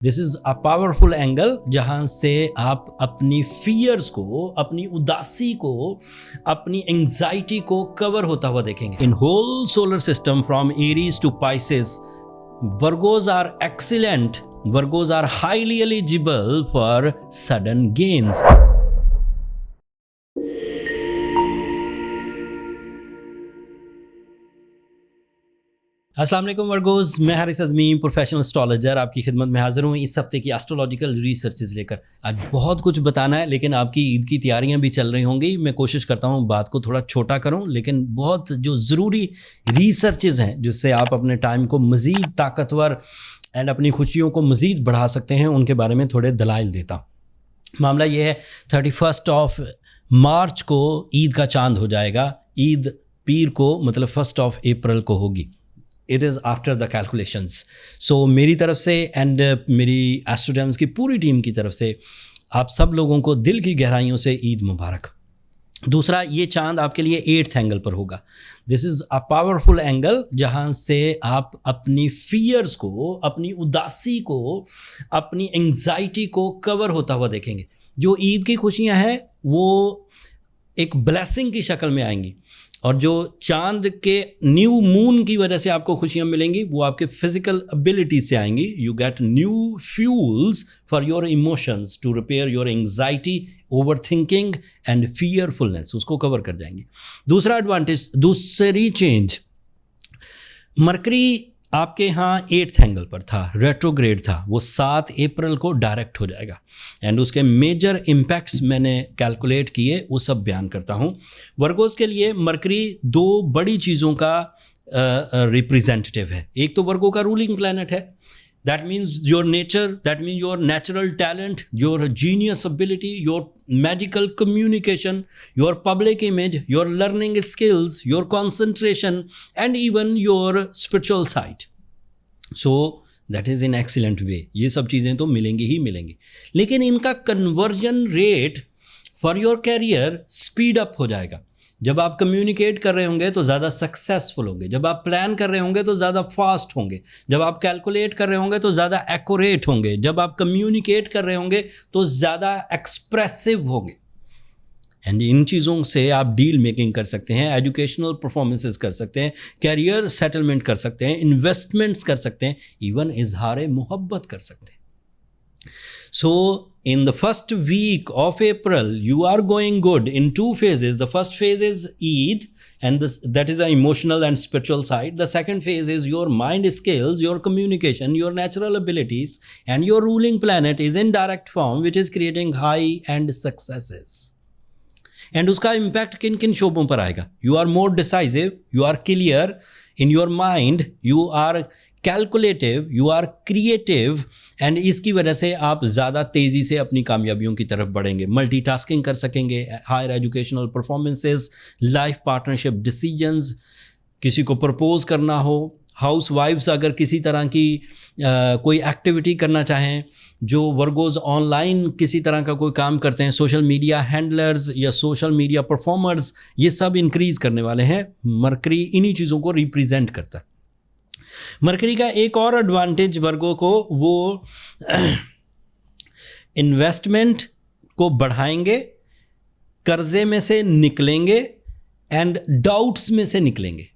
This is a powerful angle जहां से आप अपनी फियर्स को, अपनी उदासी को, अपनी एंजाइटी को कवर होता हुआ देखेंगे. In whole solar system from Aries to Pisces, Virgos are excellent, Virgos are highly eligible for sudden gains. अस्सलाम वालेकुम वर्गोज, मैं हारिस अज़मी, प्रोफेशनल एस्ट्रोलॉजर, आपकी खिदमत में हाजिर हूँ इस हफ्ते की एस्ट्रोलॉजिकल रिसर्चेज लेकर. आज बहुत कुछ बताना है, लेकिन आपकी ईद की तैयारियां भी चल रही होंगी. मैं कोशिश करता हूँ बात को थोड़ा छोटा करूँ, लेकिन बहुत जो ज़रूरी रिसर्चेज हैं जिससे आप अपने टाइम को मज़ीद ताकतवर एंड अपनी खुशियों को मज़ीद बढ़ा सकते हैं, उनके बारे में थोड़े दलाइल देता हूँ. मामला ये है, 31 मार्च को ईद का चांद हो जाएगा. ईद पीर को मतलब 1 अप्रैल को होगी. It is after the calculations. So मेरी तरफ से एंड मेरी एस्ट्रोडेम्स की पूरी टीम की तरफ से आप सब लोगों को दिल की गहराइयों से ईद मुबारक. दूसरा, ये चांद आपके लिए 8th एंगल पर होगा. This is a powerful angle जहाँ से आप अपनी फियर्स को, अपनी उदासी को, अपनी एंजाइटी को कवर होता हुआ देखेंगे. जो ईद की खुशियाँ हैं वो एक ब्लेसिंग की शक्ल में आएंगी, और जो चांद के न्यू मून की वजह से आपको खुशियाँ मिलेंगी वो आपके फिजिकल एबिलिटी से आएंगी. You get new fuels for your emotions to repair your anxiety, over thinking and fearfulness, उसको कवर कर जाएंगी. दूसरा एडवांटेज, दूसरी चेंज, मरकरी आपके यहाँ 8th एंगल पर था, रेट्रोग्रेड था, वो 7 अप्रैल को डायरेक्ट हो जाएगा. एंड उसके मेजर इम्पैक्ट्स मैंने कैलकुलेट किए, वो सब बयान करता हूँ. वर्गोस के लिए मरकरी 2 बड़ी चीज़ों का रिप्रेजेंटेटिव है. एक तो वर्गो का रूलिंग प्लैनेट है. That means your nature, that means your natural talent, your genius ability, your magical communication, your public image, your learning skills, your concentration, and even your spiritual side. So that is in excellent way. ये सब चीज़ें तो मिलेंगी ही मिलेंगी, लेकिन इनका conversion rate for your career speed up हो जाएगा. जब आप कम्युनिकेट कर रहे होंगे तो ज़्यादा सक्सेसफुल होंगे. जब आप प्लान कर रहे होंगे तो ज़्यादा फास्ट होंगे. जब आप कैलकुलेट कर रहे होंगे तो ज़्यादा एक्यूरेट होंगे. जब आप कम्युनिकेट कर रहे होंगे तो ज़्यादा एक्सप्रेसिव होंगे. एंड इन चीज़ों से आप डील मेकिंग कर सकते हैं, एजुकेशनल परफॉर्मेंसेस कर सकते हैं, कैरियर सेटलमेंट कर सकते हैं, इन्वेस्टमेंट्स कर सकते हैं, इवन इजहार मोहब्बत कर सकते हैं. So in the first week of April, you are going good in 2 phases. The first phase is Eid, and that is an emotional and spiritual side. The second phase is your mind skills, your communication, your natural abilities, and your ruling planet is in direct form, which is creating high-end successes. And उसका impact किन किन शोबों पर आएगा? You are more decisive, you are clear in your mind, you are calculative, you are creative, and इसकी वजह से आप ज़्यादा तेज़ी से अपनी कामयाबियों की तरफ बढ़ेंगे. मल्टीटास्किंग कर सकेंगे, higher educational performances, life partnership decisions, किसी को प्रपोज करना हो, हाउस वाइफ्स अगर किसी तरह की कोई एक्टिविटी करना चाहें, जो वर्गोज ऑनलाइन किसी तरह का कोई काम करते हैं, सोशल मीडिया हैंडलर्स या सोशल मीडिया परफॉर्मर्स, ये सब इंक्रीज़ करने वाले हैं. मरकरी इन्हीं चीज़ों को रिप्रेजेंट करता है. मरकरी का एक और एडवांटेज वर्गों को, वो इन्वेस्टमेंट को बढ़ाएंगे, कर्जे में से निकलेंगे एंड डाउट्स में से निकलेंगे.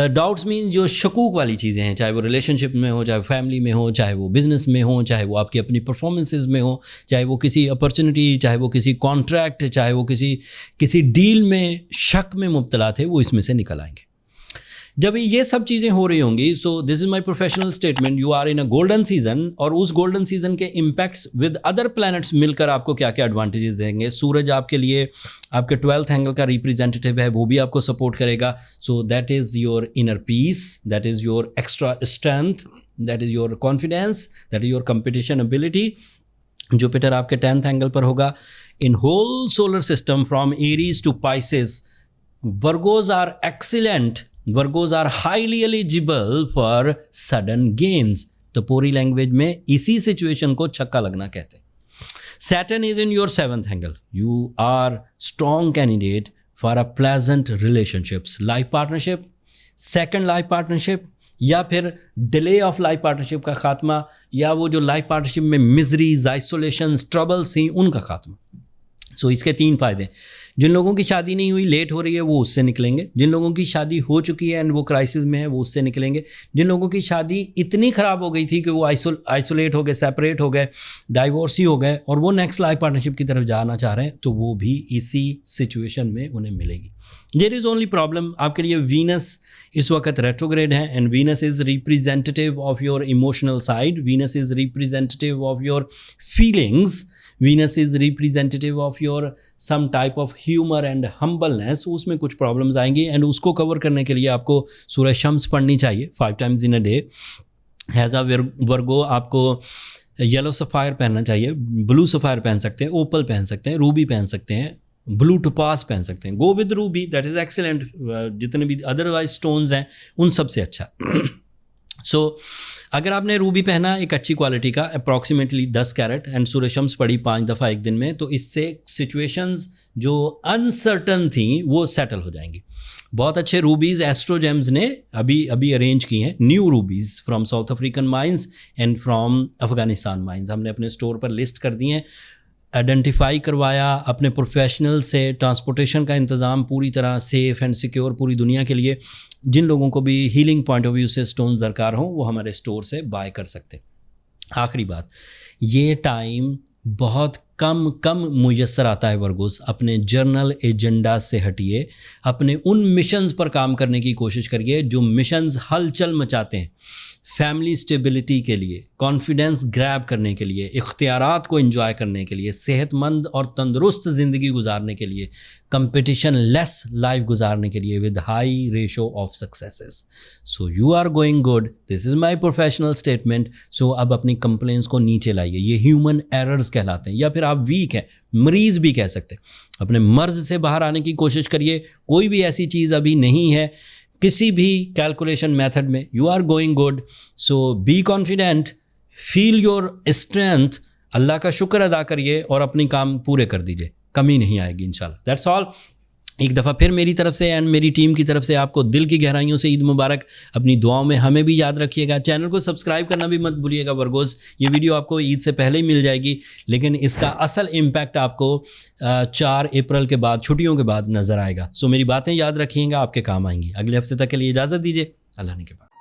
डाउट्स मीन जो शकूक वाली चीज़ें हैं, चाहे वो रिलेशनशिप में हो, चाहे फैमिली में हो, चाहे वो बिजनेस में हो, चाहे वो आपकी अपनी परफॉर्मेंसेस में हो, चाहे वो किसी अपॉर्चुनिटी, चाहे वो किसी कॉन्ट्रैक्ट, चाहे वो किसी डील में शक में मुब्तला थे, वो इसमें से निकल आएंगे. जब ये सब चीज़ें हो रही होंगी, so this is my professional statement, you are in a golden season. और उस गोल्डन सीजन के इम्पैक्ट्स विद अदर प्लैनेट्स मिलकर आपको क्या क्या एडवांटेजेस देंगे. सूरज आपके लिए आपके 12th एंगल का रिप्रेजेंटेटिव है, वो भी आपको सपोर्ट करेगा. So that is your inner peace, that is your extra strength, that is your confidence, that is your competition ability. Jupiter आपके 10th एंगल पर होगा. In whole solar system from Aries to Pisces, Virgos are excellent, Virgos are highly eligible for sudden gains. तो पूरी language में इसी situation को छक्का लगना कहते हैं. Saturn is in your 7th angle. You are strong candidate for a pleasant relationships, life partnership, second life partnership, या फिर डिले ऑफ लाइफ पार्टनरशिप का खात्मा, या वो जो लाइफ पार्टनरशिप में मिजरीज, आइसोलेशन, ट्रबल्स थी, उनका खात्मा। सो इसके 3 फ़ायदे। जिन लोगों की शादी नहीं हुई, लेट हो रही है, वो उससे निकलेंगे। जिन लोगों की शादी हो चुकी है एंड वो क्राइसिस में है, वो उससे निकलेंगे। जिन लोगों की शादी इतनी ख़राब हो गई थी कि वो आइसोलेट हो गए, सेपरेट हो गए, डाइवोर्सी हो गए, और वो नेक्स्ट लाइफ पार्टनरशिप की तरफ जाना चाह रहे हैं, तो वो भी इसी सिचुएशन में उन्हें मिलेगी। देयर इज़ ओनली प्रॉब्लम, आपके लिए वीनस इस वक्त रेट्रोग्रेड है, and Venus is representative of your emotional side, Venus is representative of your feelings, Venus is representative of your some type of humour and humbleness. उसमें कुछ problems आएंगी, and उसको cover करने के लिए आपको सूरह शम्स पढ़नी चाहिए 5 times in a day. Has a Virgo आपको येलो सफ़ायर पहनना चाहिए, ब्लू सफ़ायर पहन सकते हैं, ओपल पहन सकते हैं, रूबी पहन सकते हैं, ब्लू टोपास पहन सकते हैं। Go with Ruby, that is excellent. जितने भी अदरवाइज स्टोन्स हैं उन सब से अच्छा। सो अगर आपने रूबी पहना एक अच्छी क्वालिटी का, अप्रॉक्सीमेटली 10 कैरेट, एंड सूरह शम्स पढ़ी 5 दफ़ा एक दिन में, तो इससे सिचुएशंस जो अनसर्टन थी वो सेटल हो जाएंगी। बहुत अच्छे रूबीज़ एस्ट्रोजेम्स ने अभी अरेंज की हैं, new rubies from south African mines and from Afghanistan mines, हमने अपने स्टोर पर लिस्ट कर दी हैं। आइडेंटिफाई करवाया, अपने प्रोफेशनल से ट्रांसपोर्टेशन का इंतज़ाम पूरी तरह सेफ़ एंड सिक्योर पूरी दुनिया के लिए। जिन लोगों को भी हीलिंग पॉइंट ऑफ व्यू से स्टोन्स दरकार हों, वो हमारे स्टोर से बाय कर सकते हैं। आखिरी बात, ये टाइम बहुत कम मुयस्सर आता है वर्गोस। अपने जर्नल एजेंडा से हटिए, अपने उन मिशंस पर काम करने की कोशिश करिए जो मिशंस हलचल मचाते हैं, फैमिली स्टेबिलिटी के लिए, कॉन्फिडेंस ग्रैब करने के लिए, इख्तियारात को एंजॉय करने के लिए, सेहतमंद और तंदुरुस्त ज़िंदगी गुजारने के लिए, कंपटीशन लेस लाइफ गुजारने के लिए with high ratio of successes. So you are going good, this is my professional statement. So अब अपनी कंप्लेंट्स को नीचे लाइए, ये ह्यूमन एरर्स कहलाते हैं, या फिर आप वीक हैं, मरीज़ भी कह सकते हैं। अपने मर्ज से बाहर आने की कोशिश करिए। कोई भी ऐसी चीज़ अभी नहीं है किसी भी कैलकुलेशन मेथड में। You are going good, so be confident, feel your strength, अल्लाह का शुक्र अदा करिए और अपनी काम पूरे कर दीजिए, कमी नहीं आएगी इंशाल्लाह। That's all. एक दफ़ा फिर मेरी तरफ से एंड मेरी टीम की तरफ से आपको दिल की गहराइयों से ईद मुबारक। अपनी दुआओं में हमें भी याद रखिएगा। चैनल को सब्सक्राइब करना भी मत भूलिएगा वर्गोस। ये वीडियो आपको ईद से पहले ही मिल जाएगी, लेकिन इसका असल इम्पैक्ट आपको 4 अप्रैल के बाद, छुट्टियों के बाद नज़र आएगा। सो मेरी बातें याद रखिएगा, आपके काम आएंगी। अगले हफ्ते तक के लिए इजाज़त दीजिए। अल्लाह ने के बाद।